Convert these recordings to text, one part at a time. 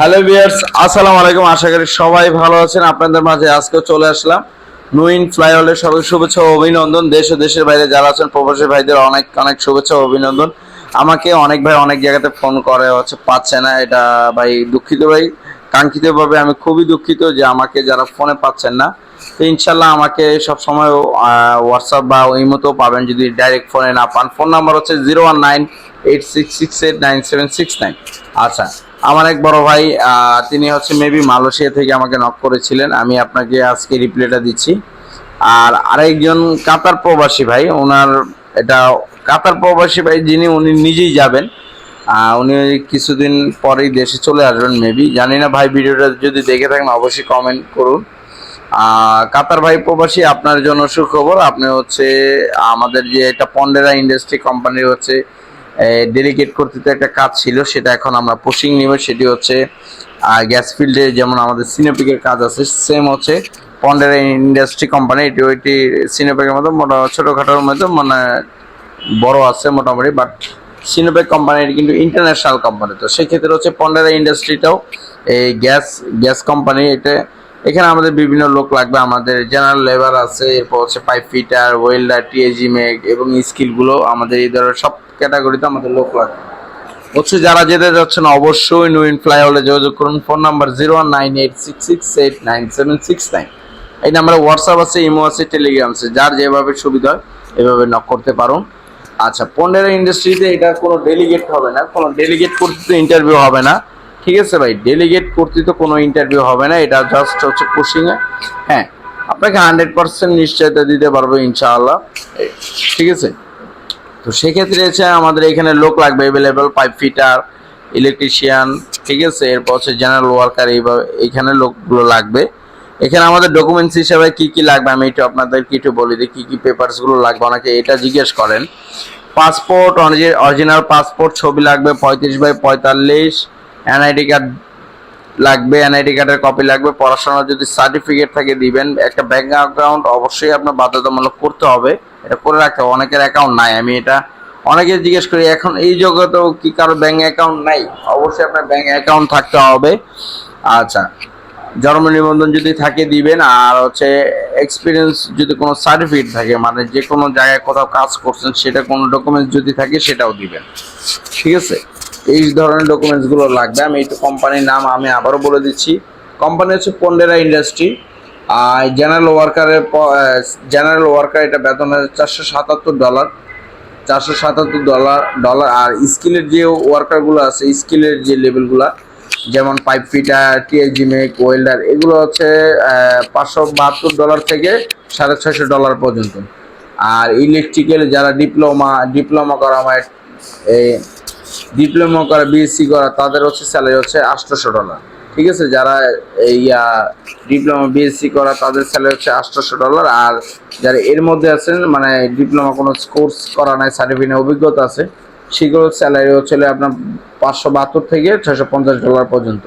Hello viewers, আসসালামু আলাইকুম। আশা করি সবাই ভালো আছেন। আপনাদের মাঝে আজকে চলে আসলাম নুইন ফ্লাইওভারের সবাই শুভেচ্ছা ও অভিনন্দন। দেশ ও দেশের বাইরে যারা আছেন প্রবাসী ভাইদের অনেক অনেক শুভেচ্ছা ও অভিনন্দন। আমাকে অনেক ভাই অনেক জায়গাতে ফোন করে পাচ্ছে না, এটা ভাই দুঃখিত ভাই, কাঙ্ক্ষিতভাবে আমি খুবই দুঃখিত যে আমাকে যারা ফোনে পাচ্ছেন না। তো ইনশাল্লাহ আমাকে সব সময় হোয়াটসঅ্যাপ বা ইমোতেও পাবেন যদি ডাইরেক্ট ফোনে না পান। ফোন নাম্বার হচ্ছে 01986689769। আচ্ছা, আমার এক বড় ভাই তিনি হচ্ছে মেবি মালয়েশিয়া থেকে আমাকে নক করেছিলেন, আমি আপনাকে আজকে রিপ্লাইটা দিচ্ছি। আর আরেকজন কাতার প্রবাসী ভাই, ওনার এটা কাতার প্রবাসী ভাই যিনি, উনি নিজেই যাবেন। উনি কিছুদিন পরেই দেশে চলে আসবেন মেবি, জানি না ভাই। ভিডিওটা যদি দেখে থাকেন অবশ্যই কমেন্ট করুন। কাতার ভাই প্রবাসী, আপনার জন্য সুখবর। আপনি হচ্ছে আমাদের যে একটা পন্ডেরা ইন্ডাস্ট্রি কোম্পানির হচ্ছে ডেলিগেট কর্তৃত্ব একটা কাজ ছিল, সেটা এখন আমরা পোস্টিং নিব। সেটি হচ্ছে গ্যাস ফিল্ডে যেমন আমাদের সিনোপিকের কাজ আছে, সেম হচ্ছে পন্ডেরা ইন্ডাস্ট্রি কোম্পানি। এটি সিনোপেকের মতো ছোটোখাটোর মধ্যে মানে বড় আছে মোটামুটি, বাট সিনোপেক কোম্পানি কিন্তু ইন্টারন্যাশনাল কোম্পানি। তো সেক্ষেত্রে হচ্ছে পন্ডেরা ইন্ডাস্ট্রিটাও এই গ্যাস কোম্পানি। এখানে আমাদের বিভিন্ন লোক লাগবে, আমাদের জেনারেল লেবার আছে, এরপর হচ্ছে পাইপ ফিটার, ওয়েল্ডার, টিএজি মেক এবং স্কিলগুলো আমাদের এই ধরনের সব ক্যাটাগরিতে আমাদের লোক লাগবে হচ্ছে। যারা যেতে যাচ্ছেন অবশ্যই নুইন ফ্লাইওভারে যোগাযোগ করুন। Phone number 01986689769। এই নাম্বারে হোয়াটসঅ্যাপ আছে, ইমো আছে, টেলিগ্রাম আছে, যার যেভাবে সুবিধা হয় এভাবে নক করতে পারুন। আচ্ছা, পন্ডেরা ইন্ডাস্ট্রিতে এটা কোনো ডেলিগেট হবে না, কোনো ডেলিগেট করতে ইন্টারভিউ হবে না, ঠিক আছে ভাই? ডেলিগেট কর্তৃত্ব কোনো ইন্টারভিউ হবে না, এটা জাস্ট হচ্ছে পুশিংয়ে। হ্যাঁ, আপনাকে 100% নিশ্চয়তা দিতে পারবো ইনশাআল্লাহ, ঠিক আছে? তো সেক্ষেত্রে হচ্ছে আমাদের এখানে লোক লাগবে অ্যাভেলেবেল, পাইপ ফিটার, ইলেকট্রিশিয়ান, ঠিক আছে? এরপর হচ্ছে জেনারেল ওয়ার্কার, এইভাবে এখানে লোকগুলো লাগবে। এখানে আমাদের ডকুমেন্টস হিসাবে কি কি লাগবে আমি একটু আপনাদেরকে একটু বলি দিই, কি কি পেপারসগুলো লাগবে। অনেকে এটা জিজ্ঞেস করেন। পাসপোর্ট, অরিজিনাল পাসপোর্ট ছবি লাগবে 35x45। এনআইডি কার্ড লাগবে, এনআইডি কার্ডের কপি লাগবে। পড়াশোনার যদি সার্টিফিকেট থাকে দিবেন। একটা ব্যাংক অ্যাকাউন্ট অবশ্যই আপনার বাধ্যতামূলক করতে হবে, এটা করে রাখতে হবে। অনেকের অ্যাকাউন্ট নাই, আমি এটা অনেকে জিজ্ঞেস করি এখন এই জগতেও কি কারো ব্যাংক অ্যাকাউন্ট নাই? অবশ্যই আপনার ব্যাংক অ্যাকাউন্ট থাকতে হবে। আচ্ছা, জন্ম নিবন্ধন যদি থাকে দিবেন। আর হচ্ছে এক্সপিরিয়েন্স যদি কোনো সার্টিফিকেট থাকে, মানে যে কোনো জায়গায় কোথাও কাজ করছেন সেটা কোনো ডকুমেন্টস যদি থাকে সেটাও দিবেন, ঠিক আছে? এই ধরনের ডকুমেন্টসগুলো লাগবে। আমি একটু কোম্পানির নাম আমি আবারও বলে দিচ্ছি। কোম্পানি হচ্ছে পন্ডেরা ইন্ডাস্ট্রি। আর জেনারেল ওয়ার্কার এটা বেতন আছে $477, $477। আর স্কিলের যে ওয়ার্কারগুলো আছে, স্কিলের যে লেভেলগুলো যেমন পাইপ ফিটার, টিএজি মেক, ওয়েল্ডার, এগুলো হচ্ছে $572 থেকে $650 পর্যন্ত। আর ইলেকট্রিক্যাল যারা ডিপ্লোমা করা হয়, ডিপ্লোমা করা, বিএসসি করা, তাদের হচ্ছে স্যালারি হচ্ছে $800, ঠিক আছে? যারা ডিপ্লোমা বিএসসি করা তাদের স্যালারি হচ্ছে $800। আর যারা এর মধ্যে আছেন মানে ডিপ্লোমা কোনো কোর্স করা নাই, সার্টিফিকেট অভিজ্ঞতা আছে, সেগুলোর স্যালারি হচ্ছে আপনার $572 থেকে $650 পর্যন্ত,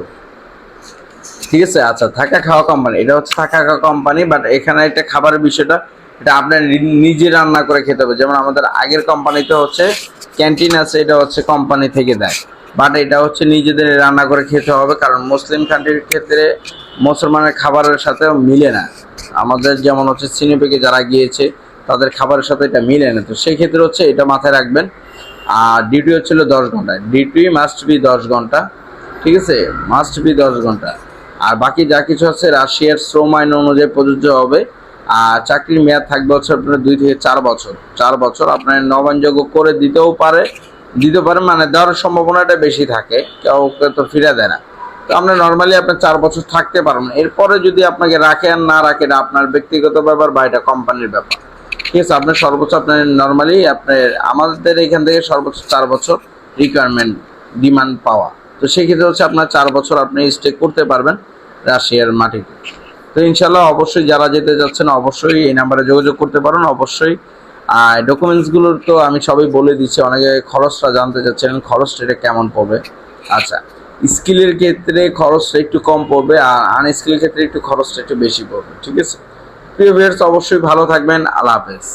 ঠিক আছে? আচ্ছা, থাকা খাওয়া কোম্পানি, এটা হচ্ছে থাকা খাওয়া কোম্পানি, বাট এখানে একটা খাবারের বিষয়টা, এটা আপনার নিজে রান্না করে খেতে হবে। যেমন আমাদের আগের কোম্পানিতে হচ্ছে ক্যান্টিন আছে, এটা হচ্ছে কোম্পানি থেকে দেয়, বাট এটা হচ্ছে নিজেদের রান্না করে খেতে হবে, কারণ মুসলিম কান্ট্রির ক্ষেত্রে মুসলমানের খাবারের সাথে মিলে না। আমাদের যেমন হচ্ছে সিনেপেকে যারা গিয়েছে তাদের খাবারের সাথে এটা মিলে না। তো সেই ক্ষেত্রে হচ্ছে এটা মাথায় রাখবেন। আর ডিউটি হচ্ছিল 10 ঘন্টা, ডিউটি মাস্ট বি 10 ঘন্টা, ঠিক আছে? মাস্ট বি 10 ঘন্টা। আর বাকি যা কিছু আছে রাশিয়ার শ্রম আইন অনুযায়ী প্রযোজ্য হবে। আর চাকরির মেয়াদ থাকবে হচ্ছে আপনার 2 থেকে 4 বছর। 4 বছর আপনার নবায়নযোগ্য করে দিতে পারে, মানে দেওয়ার সম্ভাবনাটা বেশি থাকে, কেউ তো ফিরে দেয় না। তো আপনার নর্মালি আপনার 4 বছর থাকতে পারবেন। এরপরে যদি আপনাকে রাখে আর না রাখে এটা আপনার ব্যক্তিগত ব্যাপার বা এটা কোম্পানির ব্যাপার, ঠিক আছে? আপনার সর্বোচ্চ আপনার নর্মালি আমাদের এখান থেকে সর্বোচ্চ 4 বছর রিকোয়ারমেন্ট ডিমান্ড পাওয়া। তো সেক্ষেত্রে হচ্ছে আপনার 4 বছর আপনি স্টে করতে পারবেন রাশিয়ার মাটিতে। তো ইনশাল্লাহ অবশ্যই যারা যেতে যাচ্ছেন অবশ্যই এই নাম্বারে যোগাযোগ করতে পারেন। অবশ্যই ডকুমেন্টসগুলোর তো আমি সবই বলে দিচ্ছি। অনেকে খরচটা জানতে চাচ্ছেন, খরচটা এটা কেমন পড়বে। আচ্ছা, স্কিলের ক্ষেত্রে খরচটা একটু কম পড়বে, আর আনস্কিলের ক্ষেত্রে একটু খরচটা একটু বেশি পড়বে, ঠিক আছে? প্রিয় ভিউয়ার্স, অবশ্যই ভালো থাকবেন। আল্লাহ হাফেজ।